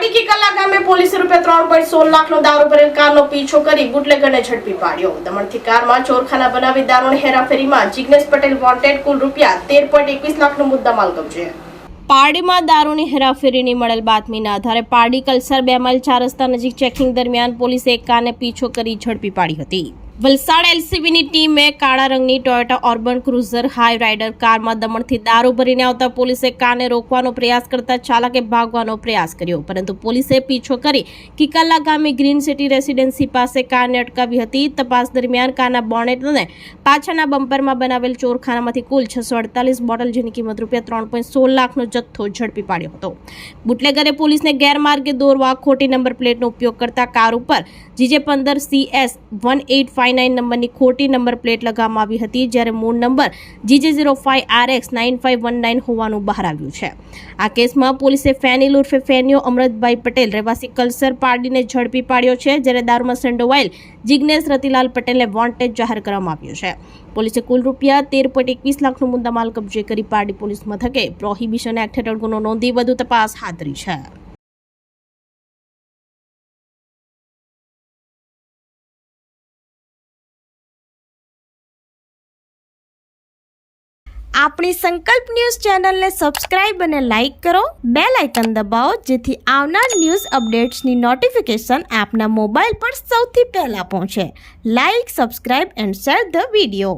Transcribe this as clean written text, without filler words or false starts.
પારડી કિકલા ગામે પોલીસે ₹3.16 લાખનો દારૂ ભરેલ કારનો પીછો કરી બુટલેગરને ઝડપી પાડ્યો। દમણથી કારમાં ચોરખાના બનાવી દારૂની હેરાફેરીમાં જિગ્નેશ પટેલ વોન્ટેડ, કુલ ₹13.21 લાખનો મુદ્દામાલ કબજે। પારડીમાં દારૂની હેરાફેરીની મળેલ બાતમીના આધારે પારડી કલસર 2 માઇલ 4 રસ્તા નજીક ચેકિંગ દરમિયાન પોલીસે એક કારને પીછો કરી ઝડપી પાડી હતી। વલસાડ એલસીબીની ટીમે કાળા રંગની ટોયોટા ઓર્બન ક્રુઝર હાઈ રાઇડર કારમાં દમણથી દારૂ ભરીને આવતા પોલીસે કારને રોકવાનો પ્રયાસ કરતા ચાલકે ભાગવાનો પ્રયાસ કર્યો, પરંતુ પોલીસે પીછો કરી કિકલા ગામે ગ્રીન સિટી રેસિડેન્સી પાસે કારને અટકાવી હતી। તપાસ દરમિયાન કારના બોનેટ અને પાછળના બમ્પરમાં બનાવેલ ચોરખાનામાંથી કુલ 648 બોટલ જેની કિંમત ₹3.16 લાખનો જથ્થો ઝડપી પાડ્યો હતો। બુટલેગરે પોલીસને ગેરમાર્ગે દોરવા ખોટી નંબર પ્લેટનો ઉપયોગ કરતા કાર ઉપર GJ15CS 1859 નંબરની ખોટી નંબર પ્લેટ લગાવવામાં આવી હતી, જ્યારે મૂળ નંબર GJ05RX 9519 હોવાનું બહાર આવ્યું છે। આ કેસમાં પોલીસે ફેનિલ ઉર્ફે ફેનિયો અમૃતભાઈ પટેલ રહેવાસી કલસર પારડીને ઝડપી પાડ્યો છે, જ્યારે દારૂમાં સંડોવાયેલ જિગ્નેશ રતિલાલ પટેલને વોન્ટેડ જાહેર કરવામાં આવ્યો છે। પોલીસે કુલ ₹13.21 લાખનો મુદ્દામાલ કબજે કરી પારડી પોલીસ મથકે પ્રોહિબિશન એક્ટ હેઠળ ગુનો નોંધી વધુ તપાસ હાથ ધરી છે। આપણી સંકલ્પ ન્યૂઝ ચેનલને સબસ્ક્રાઇબ અને લાઇક કરો, બેલ આઇકન દબાવો જેથી આવનાર ન્યૂઝ અપડેટ્સની નોટિફિકેશન આપના મોબાઈલ પર સૌથી પહેલા પહોંચે। Like, subscribe and share the video.